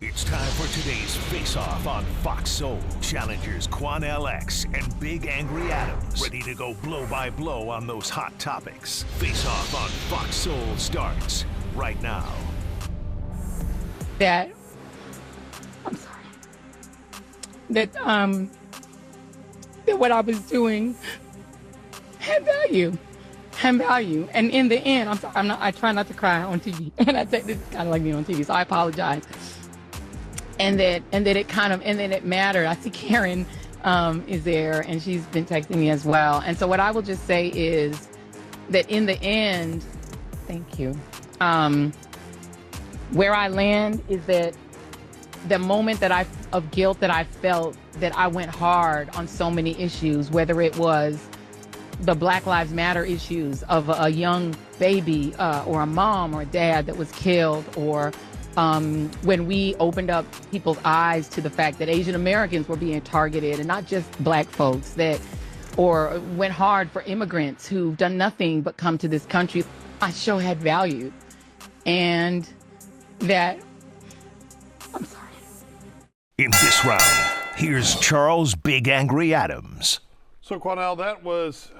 It's time for today's Face-Off on Fox Soul. Challengers Quan LX and Big Angry Adams, ready to go blow by blow on those hot topics. Face-Off on Fox Soul starts right now. That what I was doing had value. And in the end, I'm sorry, I try not to cry on TV. And I say this is kind of like me on TV, so I apologize. And that it mattered. I see Karen is there, and she's been texting me as well. And so what I will just say is that in the end, thank you. Where I land is that the moment of guilt that I felt, that I went hard on so many issues, whether it was the Black Lives Matter issues of a young baby or a mom or a dad that was killed, or when we opened up people's eyes to the fact that Asian Americans were being targeted and not just black folks, or went hard for immigrants who've done nothing but come to this country. My show had value, and that, I'm sorry. In this round, here's Charles Big Angry Adams. So, Quanell, that was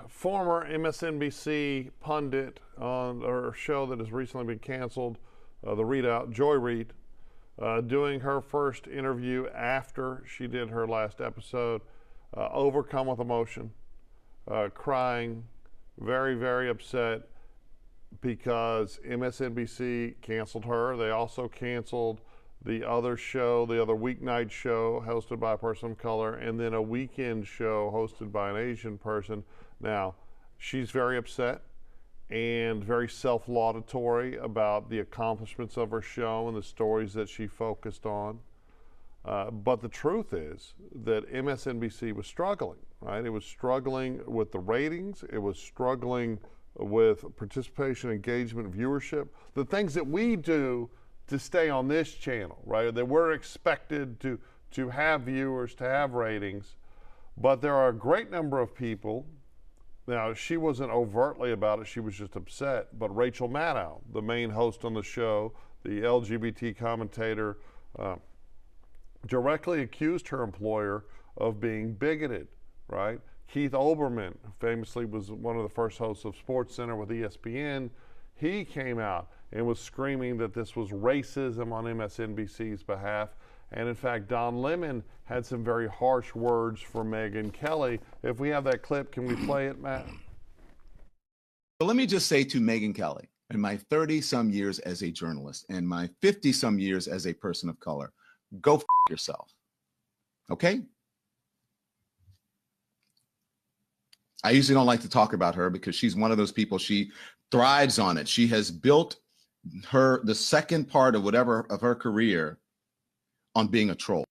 former MSNBC pundit on her show that has recently been canceled, the Readout, Joy Reid, doing her first interview after she did her last episode, overcome with emotion, crying, very, very upset because MSNBC canceled her. They also canceled the other show, the other weeknight show hosted by a person of color, and then a weekend show hosted by an Asian person. Now, she's very upset and very self-laudatory about the accomplishments of her show and the stories that she focused on. But the truth is that MSNBC was struggling, right? It was struggling with the ratings. It was struggling with participation, engagement, viewership, the things that we do to stay on this channel, right? That we're expected to have viewers, to have ratings. But there are a great number of people. Now, she wasn't overtly about it, she was just upset, but Rachel Maddow, the main host on the show, the LGBT commentator, directly accused her employer of being bigoted, right? Keith Olbermann, who famously was one of the first hosts of SportsCenter with ESPN, he came out and was screaming that this was racism on MSNBC's behalf. And in fact, Don Lemon had some very harsh words for Megyn Kelly. If we have that clip, can we play it, Matt? So let me just say to Megyn Kelly, in my 30-some years as a journalist and my 50-some years as a person of color, go f yourself, okay? I usually don't like to talk about her because she's one of those people, she thrives on it. She has built the second part of her career on being a troll.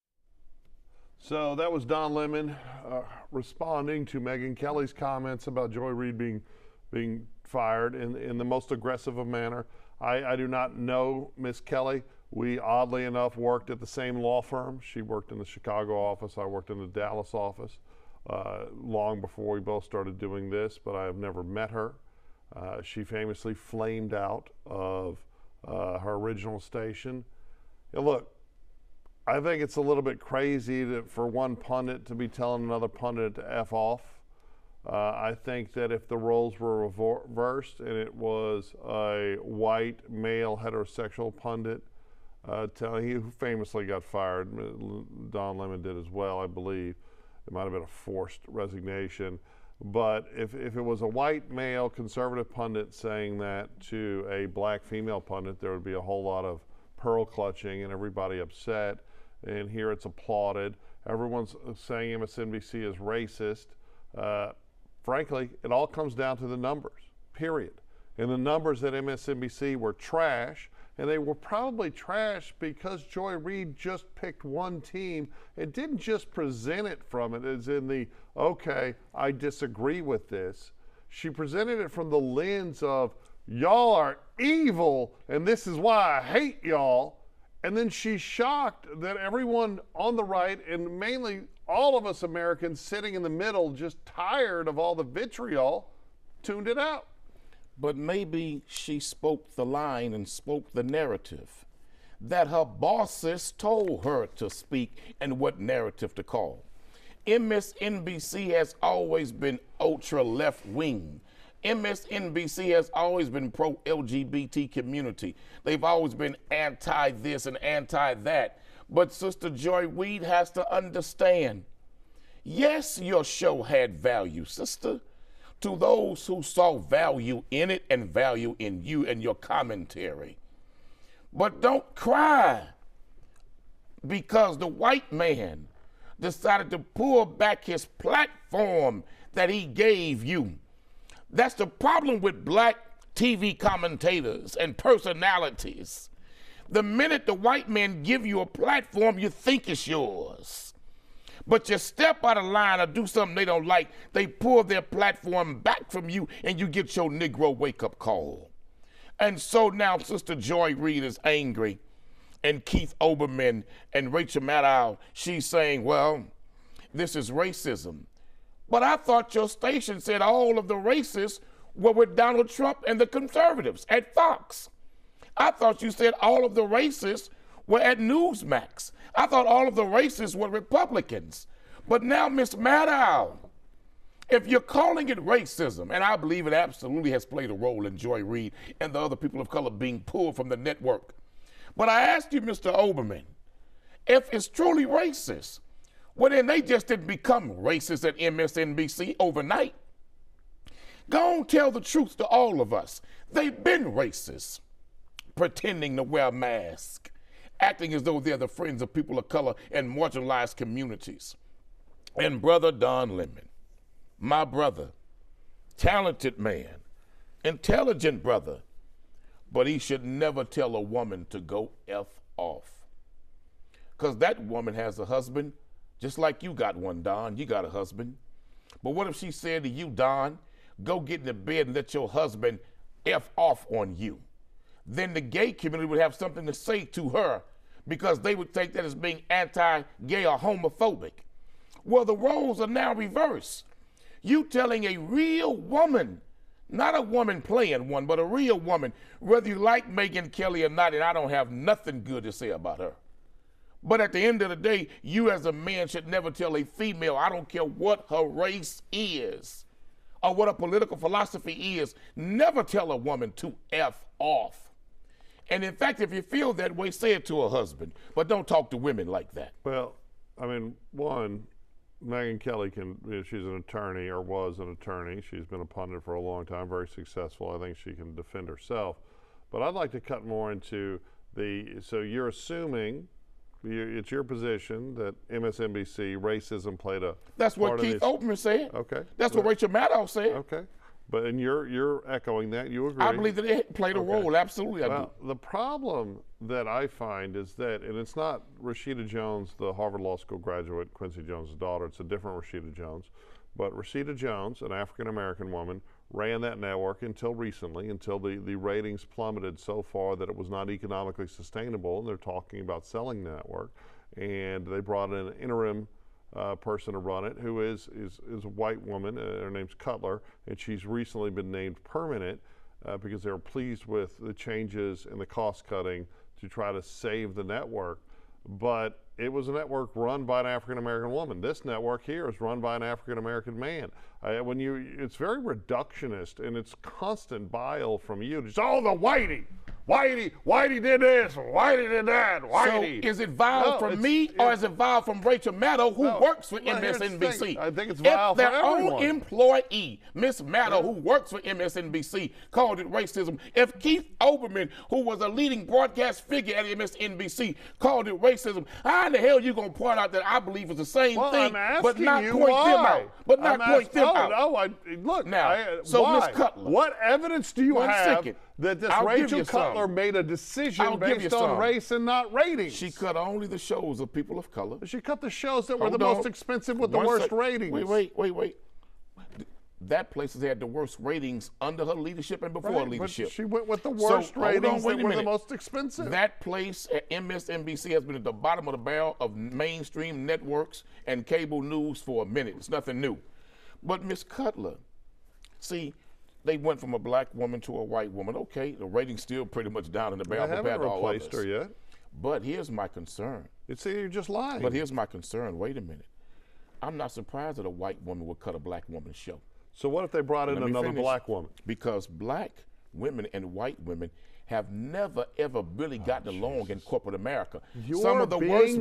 So that was Don Lemon responding to Megyn Kelly's comments about Joy Reid being fired in the most aggressive of manner. I do not know Miss Kelly. We oddly enough worked at the same law firm. She worked in the Chicago office. I worked in the Dallas office long before we both started doing this, but I have never met her. She famously flamed out of her original station. Now, look, I think it's a little bit crazy for one pundit to be telling another pundit to F off. I think that if the roles were reversed and it was a white, male, heterosexual pundit, who famously got fired, Don Lemon did as well, I believe. It might have been a forced resignation. But if it was a white, male, conservative pundit saying that to a black female pundit, there would be a whole lot of pearl clutching and everybody upset. And here it's applauded. Everyone's saying MSNBC is racist. Frankly, it all comes down to the numbers, period. And the numbers at MSNBC were trash, and they were probably trash because Joy Reid just picked one team and didn't just present it from it as in the, okay, I disagree with this. She presented it from the lens of, y'all are evil, and this is why I hate y'all. And then she's shocked that everyone on the right, and mainly all of us Americans sitting in the middle, just tired of all the vitriol, tuned it out. But maybe she spoke the line and spoke the narrative. that her bosses told her to speak and what narrative to call. MSNBC has always been ultra left wing. MSNBC has always been pro-LGBT community. They've always been anti this and anti that. But Sister Joy Reid has to understand, yes, your show had value, sister, to those who saw value in it and value in you and your commentary. But don't cry because the white man decided to pull back his platform that he gave you. That's the problem with black TV commentators and personalities. The minute the white men give you a platform, you think it's yours. But you step out of line or do something they don't like, they pull their platform back from you and you get your Negro wake-up call. And so now Sister Joy Reid is angry, and Keith Olbermann and Rachel Maddow, she's saying, well, this is racism. But I thought your station said all of the racists were with Donald Trump and the conservatives at Fox. I thought you said all of the racists were at Newsmax. I thought all of the racists were Republicans. But now, Ms. Maddow, if you're calling it racism, and I believe it absolutely has played a role in Joy Reid and the other people of color being pulled from the network. But I asked you, Mr. Olbermann, if it's truly racist, well, then they just didn't become racist at MSNBC overnight. Go on, tell the truth to all of us. They've been racist, pretending to wear a mask, acting as though they're the friends of people of color and marginalized communities. And Brother Don Lemon, my brother, talented man, intelligent brother, but he should never tell a woman to go F off. Because that woman has a husband, just like you got one, Don. You got a husband. But what if she said to you, Don, go get in the bed and let your husband F off on you? Then the gay community would have something to say to her because they would take that as being anti-gay or homophobic. Well, the roles are now reversed. You telling a real woman, not a woman playing one, but a real woman, whether you like Megyn Kelly or not, and I don't have nothing good to say about her. But at the end of the day, you as a man should never tell a female, I don't care what her race is or what her political philosophy is, never tell a woman to F off. And in fact, if you feel that way, say it to a husband, but don't talk to women like that. Well, I mean, one, Megyn Kelly she's an attorney or was an attorney. She's been a pundit for a long time, very successful. I think she can defend herself. But I'd like to cut more into so you're assuming, it's your position that MSNBC racism played a That's what Keith Olbermann said. Okay. That's what Rachel Maddow said. Okay. And you're echoing that. You agree. I believe that it played a role. Absolutely, I do. The problem that I find is that, and it's not Rashida Jones, the Harvard Law School graduate, Quincy Jones' daughter. It's a different Rashida Jones. But Rashida Jones, an African-American woman, ran that network until recently, until the ratings plummeted so far that it was not economically sustainable, and they're talking about selling the network. And they brought in an interim person to run it, who is a white woman. Her name's Cutler, and she's recently been named permanent because they were pleased with the changes and the cost cutting to try to save the network. But it was a network run by an African-American woman. This network here is run by an African-American man. It's very reductionist, and it's constant bile from you. Just, oh, the Whitey did this, Whitey did that, Whitey. So is it vile from me or is it vile from Rachel Maddow, who works for MSNBC? I think it's vile for everyone. If their own employee, Miss Maddow, who works for MSNBC, called it racism, if Keith Olbermann, who was a leading broadcast figure at MSNBC, called it racism, how in the hell are you going to point out that I believe it's the same thing, but not point them out? But not point them out. Look, now, so Miss Cutler, what evidence do you have that this Rachel Cutler some. made a decision based on race and not ratings? She cut only the shows of people of color. She cut the shows that were the most expensive with the worst ratings. Wait. That place has had the worst ratings under her leadership and before her leadership. But she went with the worst ratings that were the most expensive. That place at MSNBC has been at the bottom of the barrel of mainstream networks and cable news for a minute. It's nothing new. But Miss Cutler, see, they went from a black woman to a white woman. Okay, the ratings still pretty much down in the barrel. They haven't replaced her yet. But here's my concern. See, you're just lying. But here's my concern. Wait a minute. I'm not surprised that a white woman would cut a black woman's show. So what if they brought in another black woman? Because black women and white women have never ever really gotten along in corporate America. Some of the worst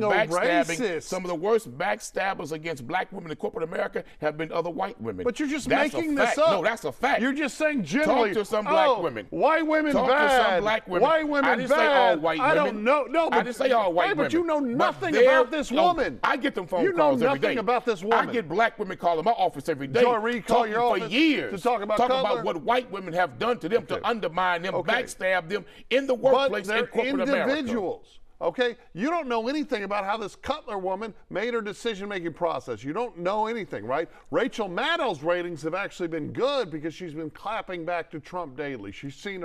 backstabbers against black women in corporate America have been other white women. But you're just making this up. No, that's a fact. You're just saying generally. Talk to some black women. White women Talk bad. to some black women. White women I didn't bad. say all white women. I don't know. No, I didn't say all white women. But you know nothing about this woman. I get them phone calls every day. You know nothing about this woman. I get black women calling my office every day. Joy Reid call your office for years to talk about what white women have done to them, to undermine them, backstab them in the workplace in corporate individuals, okay? You don't know anything about how this Cutler woman made her decision-making process. You don't know anything, right? Rachel Maddow's ratings have actually been good because she's been clapping back to Trump daily. She's seen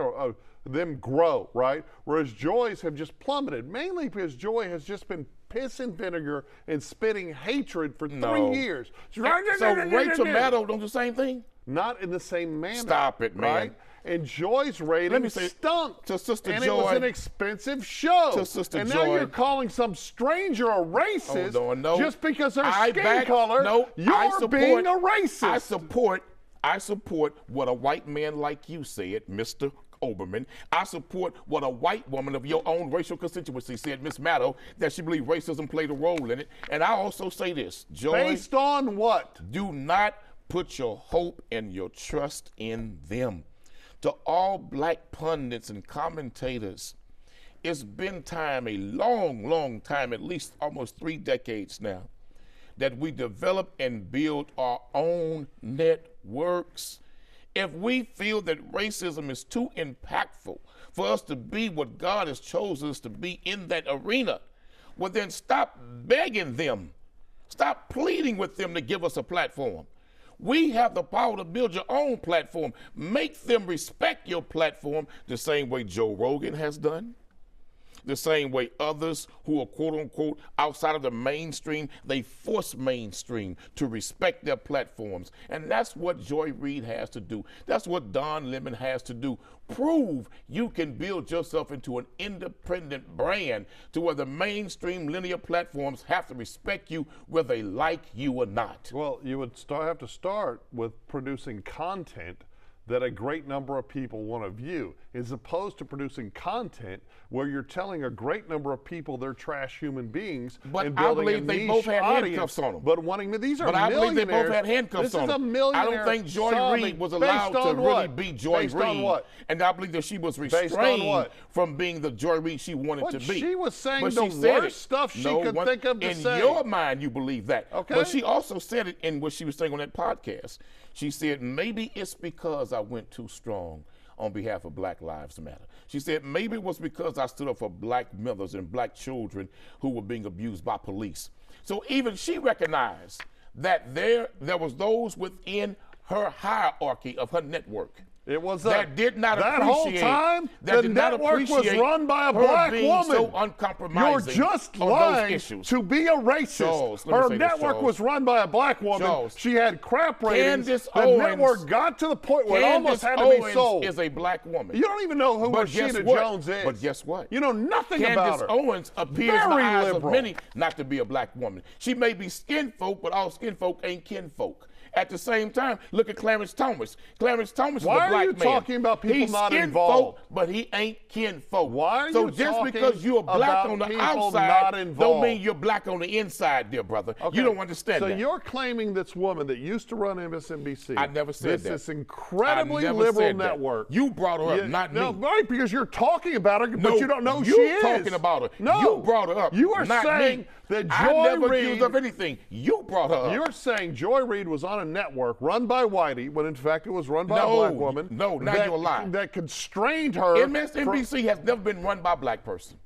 them grow, right? Whereas Joy's have just plummeted, mainly because Joy has just been piss and vinegar and spitting hatred for 3 years. So Rachel Maddow don't do the same thing? Not in the same manner. Stop it, man. Right? And Joy's ratings stunk. To Sister and Joy. it was an expensive show. To Sister and Joy. now you're calling some stranger a racist just because her skin color. No, you're being a racist. I support what a white man like you said, Mr. Oberman. I support what a white woman of your own racial constituency said, Miss Maddow, that she believed racism played a role in it. And I also say this, Joy. Based on what? Do not put your hope and your trust in them. To all black pundits and commentators, it's been time, a long, long time, at least almost 3 decades now, that we develop and build our own networks. If we feel that racism is too impactful for us to be what God has chosen us to be in that arena, well then stop begging them. Stop pleading with them to give us a platform. We have the power to build your own platform. Make them respect your platform the same way Joe Rogan has done, the same way others who are quote unquote outside of the mainstream, they force mainstream to respect their platforms. And that's what Joy Reid has to do. That's what Don Lemon has to do. Prove you can build yourself into an independent brand to where the mainstream linear platforms have to respect you whether they like you or not. Well, you would have to start with producing content that a great number of people want to view, as opposed to producing content where you're telling a great number of people they're trash human beings. But and building I believe they both had handcuffs on them. But these are millionaires. But I believe they both had handcuffs on them. This is a millionaire. I don't think Joy Reid was allowed to really be Joy Reid. Based on what? And I believe that she was restrained from being the Joy Reid she wanted to be. She was saying but the worst stuff she could think of to say. In your mind, you believe that. Okay. But she also said it in what she was saying on that podcast. She said, maybe it's because I went too strong on behalf of Black Lives Matter. She said, maybe it was because I stood up for black mothers and black children who were being abused by police. So even she recognized that there was those within her hierarchy of her network It was that did not that appreciate whole time that the network was run by a black woman. So uncompromising. You're just lying to be a racist. Charles, her network was run by a black woman. Charles, she had crap ratings. The network got to the point where it almost had to be sold. Is a black woman. You don't even know who Rashida Jones is. But guess what? You know nothing about her. Candace Owens appears in the eyes of many not to be a black woman. She may be skin folk, but all skin folk ain't kin folk. At the same time, look at Clarence Thomas. Clarence Thomas is a black man. Why are you talking about people not involved? Folk, but he ain't kin folk. Why are you so just because you're black on the outside don't mean you're black on the inside, dear brother. Okay. You don't understand that. So you're claiming this woman that used to run MSNBC. I never said that. This incredibly liberal network. You brought her up, not me. No, right, because you're talking about her, but you don't know who she is. You're talking about her. No. You brought her up, You are not saying me. that Joy I never Reid accused of anything. You brought her up. You're saying Joy Reid was on a network run by Whitey, when in fact it was run by a black woman. No, now you're lying. That constrained her. MSNBC has never been run by a black person.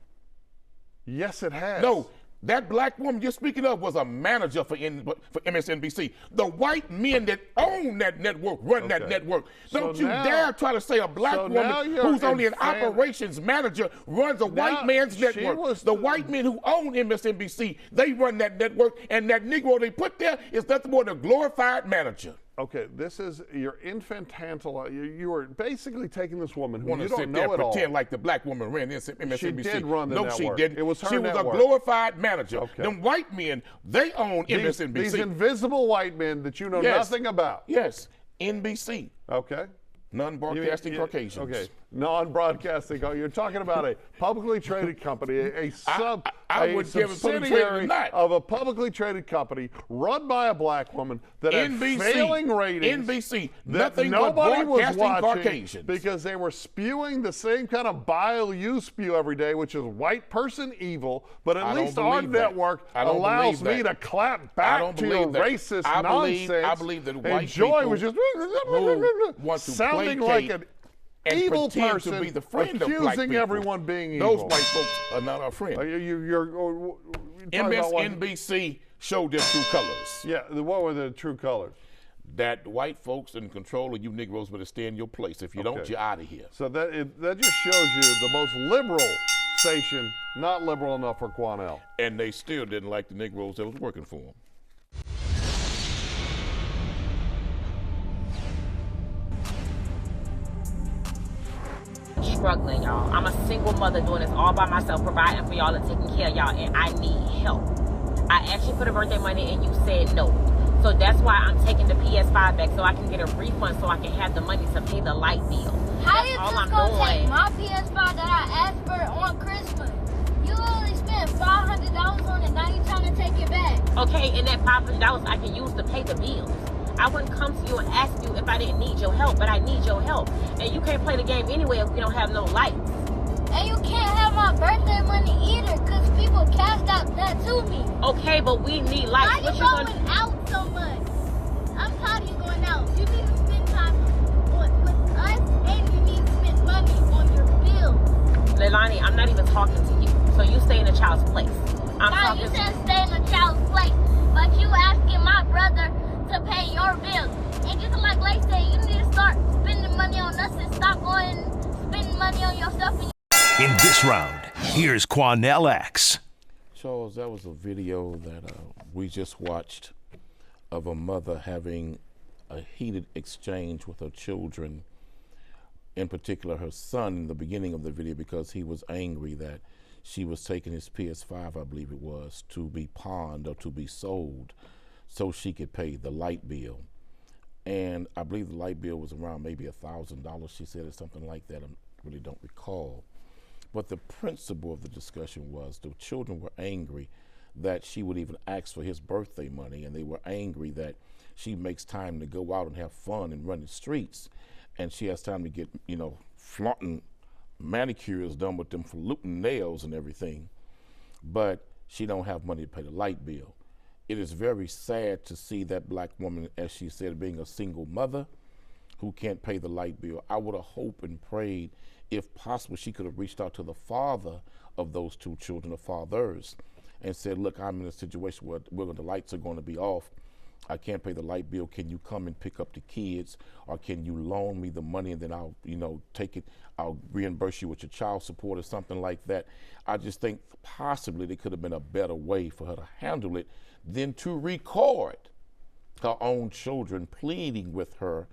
Yes, it has. No, that black woman you're speaking of was a manager for MSNBC. The white men that own that network run that network. Don't you dare try to say a black woman who's only an operations manager runs a white man's network. The white men who own MSNBC, they run that network, and that Negro they put there is nothing more than a glorified manager. Okay, this is, you're infantile. You are basically taking this woman who Want you to don't sit know there at and all. pretend like the black woman ran MSNBC. She did run the no, network. she didn't. It was her She was network. a glorified manager. Okay. Them white men, they own MSNBC. These invisible white men that you know nothing about. Yes, NBC. Okay. Non-broadcasting Caucasians. Okay, non-broadcasting. You're talking about a publicly traded company, a subsidiary of a publicly traded company run by a black woman that had failing ratings. NBC, that nothing nobody but was watching Caucasians. because they were spewing the same kind of bile you spew every day, which is white person evil. But at least our network allows me to clap back to your racist nonsense. I believe that white and Joy was just want to sounding like an evil person, to be the friend of black accusing people. everyone being evil. Those white folks are not our friend. You're MSNBC showed their true colors. Yeah, what were the true colors? That white folks in control of you Negroes better stay in your place. If you don't, you're out of here. So that just shows you the most liberal station, not liberal enough for Quanell. And they still didn't like the Negroes that was working for them. Struggling, y'all. I'm a single mother doing this all by myself, providing for y'all and taking care of y'all, and I need help. I asked you for the birthday money and you said no. So that's why I'm taking the PS5 back so I can get a refund so I can have the money to pay the light bill. How you just gonna take my PS5 that I asked for on Christmas? You only spent $500 on it, now you trying to take it back. Okay, and that $500 I can use to pay the bills. I wouldn't come to you and ask you if I didn't need your help, but I need your help. And you can't play the game anyway if we don't have no lights. And you can't have my birthday money either, because people cashed out that to me. Okay, but we need lights. Why you going out so much? I'm tired of you going out. You need to spend time with us, and you need to spend money on your bills. Leilani, I'm not even talking to you. So you stay in a child's place. Now you said stay in a child's place, but you asking my brother to pay your bills. And just like Lay said, you need to start spending money on us and stop going spending money on yourself. In this round, here's Quanell X. Charles, that was a video that we just watched of a mother having a heated exchange with her children, in particular her son in the beginning of the video, because he was angry that she was taking his PS5, I believe it was, to be pawned or to be sold so she could pay the light bill. And I believe the light bill was around maybe $1,000, she said, or something like that. I really don't recall. But the principle of the discussion was the children were angry that she would even ask for his birthday money, and they were angry that she makes time to go out and have fun and run the streets, and she has time to get, flaunting manicures done with them falutin nails and everything, but she don't have money to pay the light bill. It is very sad to see that black woman, as she said, being a single mother who can't pay the light bill. I would have hoped and prayed, if possible, she could have reached out to the father of those two children, the fathers, and said, look, I'm in a situation where the lights are going to be off. I can't pay the light bill. Can you come and pick up the kids, or can you loan me the money and then I'll, take it, I'll reimburse you with your child support or something like that. I just think possibly there could have been a better way for her to handle it than to record her own children pleading with her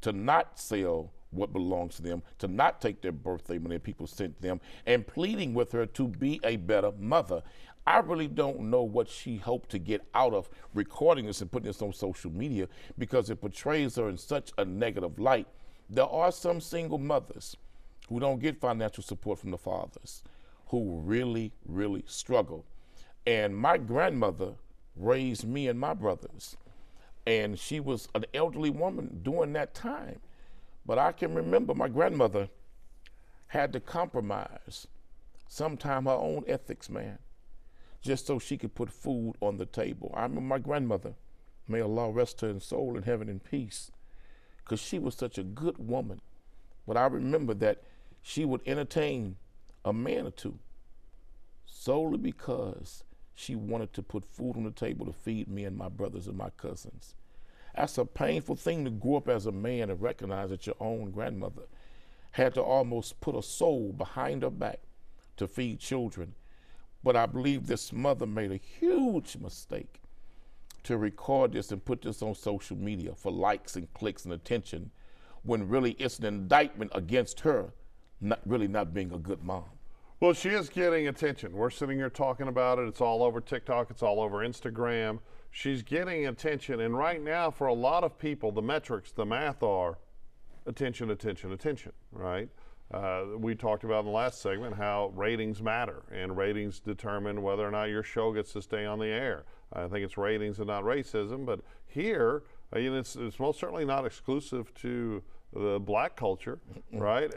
to not sell what belongs to them, to not take their birthday money people sent them, and pleading with her to be a better mother. I really don't know what she hoped to get out of recording this and putting this on social media, because it portrays her in such a negative light. There are some single mothers who don't get financial support from the fathers, who really, really struggle. And my grandmother raised me and my brothers, and she was an elderly woman during that time. But I can remember my grandmother had to compromise, sometime her own ethics, man, just so she could put food on the table. I remember my grandmother, may Allah rest her in soul in heaven in peace, because she was such a good woman. But I remember that she would entertain a man or two solely because she wanted to put food on the table to feed me and my brothers and my cousins. That's a painful thing to grow up as a man and recognize that your own grandmother had to almost put a soul behind her back to feed children. But I believe this mother made a huge mistake to record this and put this on social media for likes and clicks and attention, when really it's an indictment against her not being a good mom? Well, she is getting attention. We're sitting here talking about it. It's all over TikTok. It's all over Instagram. She's getting attention. And right now, for a lot of people, the metrics, the math are attention, attention, attention, right? We talked about in the last segment how ratings matter, and ratings determine whether or not your show gets to stay on the air. I think it's ratings and not racism. But here, it's most certainly not exclusive to the black culture, right?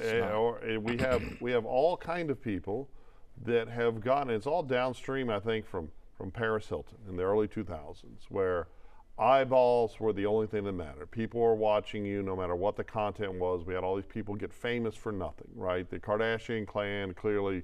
We have all kind of people that have gotten. It's all downstream, I think, from Paris Hilton in the early 2000s, where eyeballs were the only thing that mattered. People were watching you no matter what the content was. We had all these people get famous for nothing, right? The Kardashian clan clearly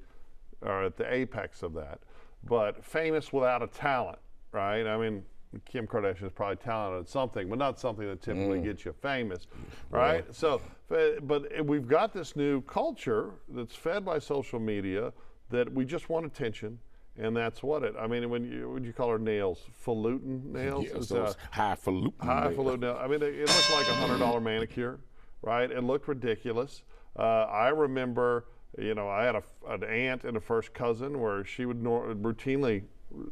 are at the apex of that, but famous without a talent, right? I mean, Kim Kardashian is probably talented at something, but not something that typically gets you famous, right? So, but we've got this new culture that's fed by social media that we just want attention, and that's what it. I mean, when you call her nails, falutin nails? Yes, those highfalutin. Highfalutin nails. I mean, it looked like a $100 manicure, right? It looked ridiculous. I remember, I had an aunt and a first cousin where she would routinely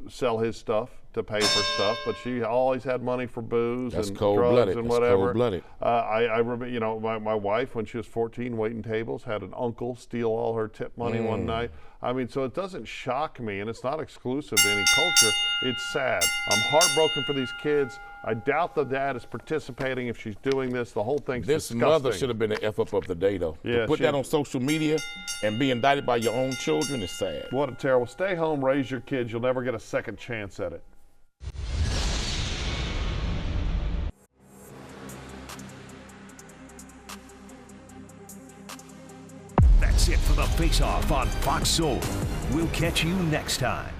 sell his stuff to pay for stuff, but she always had money for booze and drugs and whatever. Cold-blooded. I remember, my wife, when she was 14, waiting tables, had an uncle steal all her tip money one night. I mean, so it doesn't shock me, and it's not exclusive to any culture. It's sad. I'm heartbroken for these kids. I doubt the dad is participating if she's doing this. The whole thing's disgusting. This mother should have been the F-up of the day, though. Yeah, to put that on social media and be indicted by your own children is sad. What a terrible. Stay home, raise your kids. You'll never get a second chance at it. That's it for the Face-Off on Fox Soul. We'll catch you next time.